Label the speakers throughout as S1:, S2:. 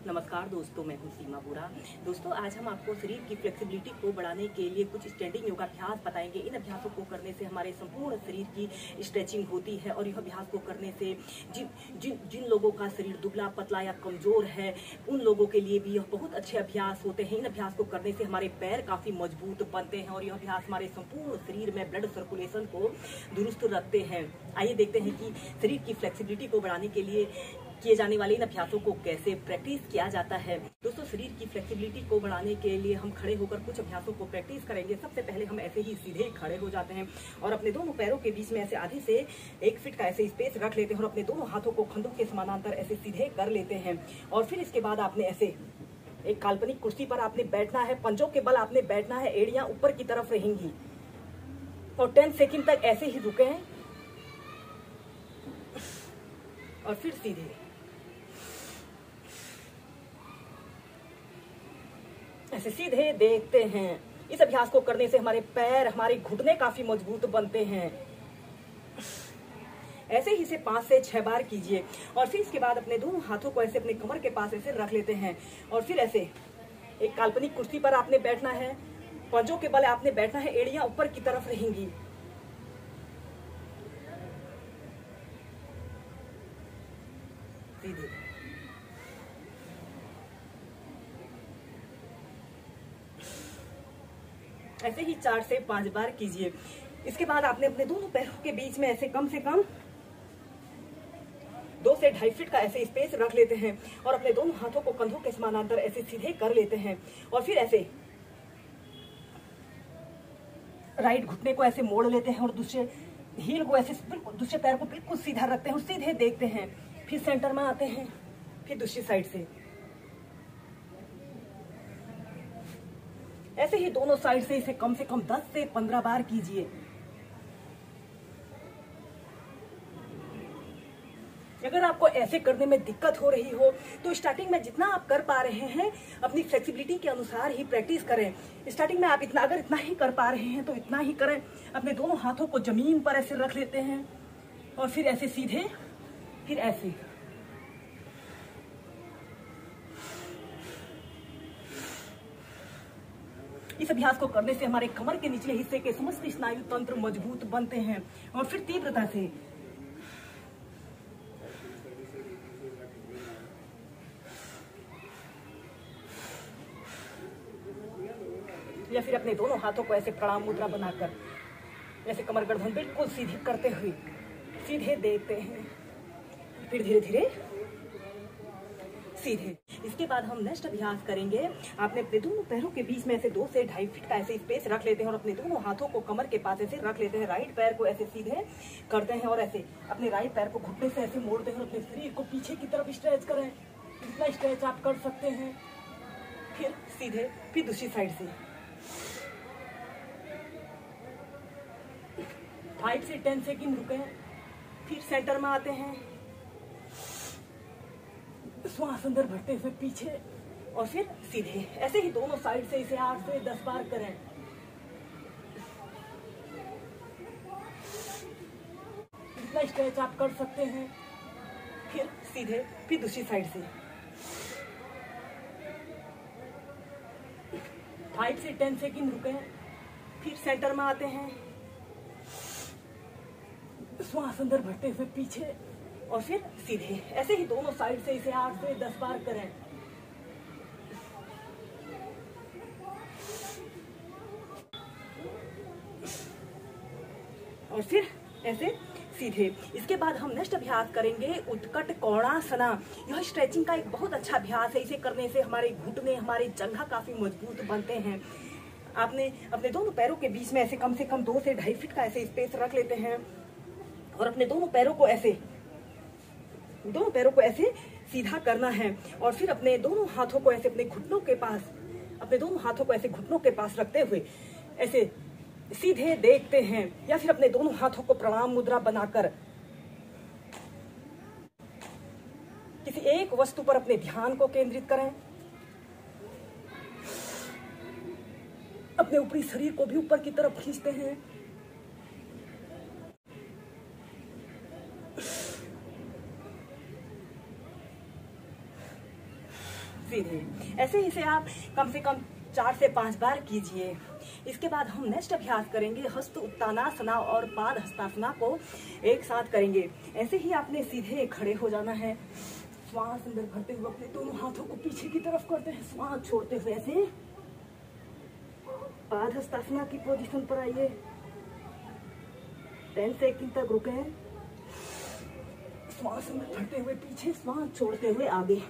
S1: नमस्कार दोस्तों, मैं हूं सीमा बुरा। दोस्तों, आज हम आपको शरीर की फ्लेक्सिबिलिटी को बढ़ाने के लिए कुछ स्टैंडिंग योगाभ्यास बताएंगे। इन अभ्यासों को करने से हमारे संपूर्ण शरीर की स्ट्रेचिंग होती है और यह अभ्यास को करने से जिन लोगों का शरीर दुबला पतला या कमजोर है, उन लोगों के लिए भी यह बहुत अच्छे अभ्यास होते हैं। इन अभ्यास को करने से हमारे पैर काफी मजबूत बनते हैं और यह अभ्यास हमारे संपूर्ण शरीर में ब्लड सर्कुलेशन को दुरुस्त रखते हैं। आइए देखते हैं कि शरीर की फ्लेक्सिबिलिटी को बढ़ाने के लिए किए जाने वाले इन अभ्यासों को कैसे प्रैक्टिस किया जाता है। दोस्तों, शरीर की फ्लेक्सिबिलिटी को बढ़ाने के लिए हम खड़े होकर कुछ अभ्यासों को प्रैक्टिस करेंगे। सबसे पहले हम ऐसे ही सीधे खड़े हो जाते हैं और अपने दोनों पैरों के बीच में ऐसे आधे से 1 फीट का ऐसे स्पेस रख लेते हैं और अपने दोनों हाथों को कंधों के समानांतर ऐसे सीधे कर लेते हैं। और फिर इसके बाद आपने ऐसे एक काल्पनिक कुर्सी पर आपने बैठना है, पंजों के बल आपने बैठना है, एड़ियां ऊपर की तरफ रहेंगी और 10 सेकंड तक ऐसे ही रुके और फिर सीधे ऐसे सीधे देखते हैं। इस अभ्यास को करने से हमारे पैर, हमारे घुटने काफी मजबूत बनते हैं। ऐसे ही इसे 5 से 6 बार कीजिए और फिर इसके बाद अपने दोनों हाथों को ऐसे अपने कमर के पास ऐसे रख लेते हैं और फिर ऐसे एक काल्पनिक कुर्सी पर आपने बैठना है, पंजों के बल आपने बैठना है, एड़ियां ऊपर की तरफ रहेंगी। सीधे ऐसे ही 4 से 5 बार कीजिए। इसके बाद आपने अपने दोनों पैरों के बीच में ऐसे कम से कम 2 से 2.5 फीट का ऐसे स्पेस रख लेते हैं और अपने दोनों हाथों को कंधों के समानांतर ऐसे सीधे कर लेते हैं और फिर ऐसे राइट घुटने को ऐसे मोड़ लेते हैं और दूसरे हील को ऐसे बिल्कुल, दूसरे पैर को बिल्कुल सीधा रखते हैं और सीधे देखते हैं। फिर सेंटर में आते हैं, फिर दूसरी साइड से ऐसे ही दोनों साइड से इसे कम से कम 10 से 15 बार कीजिए। अगर आपको ऐसे करने में दिक्कत हो रही हो तो स्टार्टिंग में जितना आप कर पा रहे हैं अपनी फ्लेक्सिबिलिटी के अनुसार ही प्रैक्टिस करें। स्टार्टिंग में आप इतना ही कर पा रहे हैं तो इतना ही करें। अपने दोनों हाथों को जमीन पर ऐसे रख लेते हैं और फिर ऐसे सीधे, फिर ऐसे। इस अभ्यास को करने से हमारे कमर के निचले हिस्से के समस्त स्नायु तंत्र मजबूत बनते हैं और फिर तीव्रता से या फिर अपने दोनों हाथों को ऐसे प्रणाम मुद्रा बनाकर ऐसे कमर गर्दन बिल्कुल सीधी करते हुए सीधे देखते हैं, फिर धीरे धीरे सीधे। इसके बाद हम नेक्स्ट अभ्यास करेंगे। आपने अपने दोनों पैरों के बीच में ऐसे 2 से 2.5 फीट का ऐसे स्पेस रख लेते हैं और अपने दोनों हाथों को कमर के पास ऐसे रख लेते हैं। राइट पैर को ऐसे सीधे करते हैं और ऐसे अपने राइट पैर को घुटने से ऐसे मोड़ते हैं और अपने शरीर को पीछे की तरफ स्ट्रेच करें, जितना स्ट्रेच आप कर सकते हैं। फिर सीधे, फिर दूसरी साइड से 5 से 10 सेकंड रुके, फिर सेंटर में आते हैं, श्वास अंदर भरते हुए पीछे और फिर सीधे। ऐसे ही दोनों साइड से इसे 8 से 10 बार करें। जितना स्ट्रेच आप कर सकते हैं। फिर सीधे, फिर दूसरी साइड से 5 से 10 सेकंड रुके, फिर सेंटर में आते हैं, श्वास अंदर भरते हुए पीछे और फिर सीधे। ऐसे ही दोनों साइड से इसे 8 से 10 बार करें। और फिर ऐसे सीधे। इसके बाद हम नेक्स्ट अभ्यास करेंगे उत्कट कोणासना। यह स्ट्रेचिंग का एक बहुत अच्छा अभ्यास है। इसे करने से हमारे घुटने, हमारे जंघा काफी मजबूत बनते हैं। आपने अपने दोनों पैरों के बीच में ऐसे कम से कम 2 से 2.5 फीट का ऐसे स्पेस रख लेते हैं और अपने दोनों पैरों को सीधा करना है और फिर अपने दोनों हाथों को ऐसे अपने घुटनों के पास रखते हुए ऐसे सीधे देखते हैं या फिर अपने दोनों हाथों को प्रणाम मुद्रा बनाकर किसी एक वस्तु पर अपने ध्यान को केंद्रित करें। अपने ऊपरी शरीर को भी ऊपर की तरफ खींचते हैं। सीधे। ऐसे ही से आप कम से कम 4 से 5 बार कीजिए। इसके बाद हम नेक्स्ट अभ्यास करेंगे हस्त उत्तानासना और पाद हस्तासना को एक साथ करेंगे। ऐसे ही आपने सीधे खड़े हो जाना है। श्वास अंदर भरते हुए अपने दोनों हाथों को पीछे की तरफ करते हैं, श्वास छोड़ते हुए ऐसे पाद हस्तासना की पोजीशन पर आइए। 10 सेकंड तक रुके, श्वास अंदर भरते हुए पीछे, श्वास छोड़ते हुए आगे।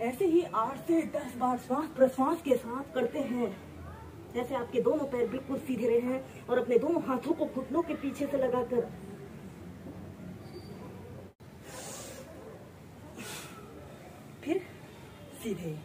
S1: ऐसे ही 8 से 10 बार श्वास प्रश्वास के साथ करते हैं। जैसे आपके दोनों पैर बिल्कुल सीधे रहे हैं और अपने दोनों हाथों को घुटनों के पीछे से लगाकर फिर सीधे।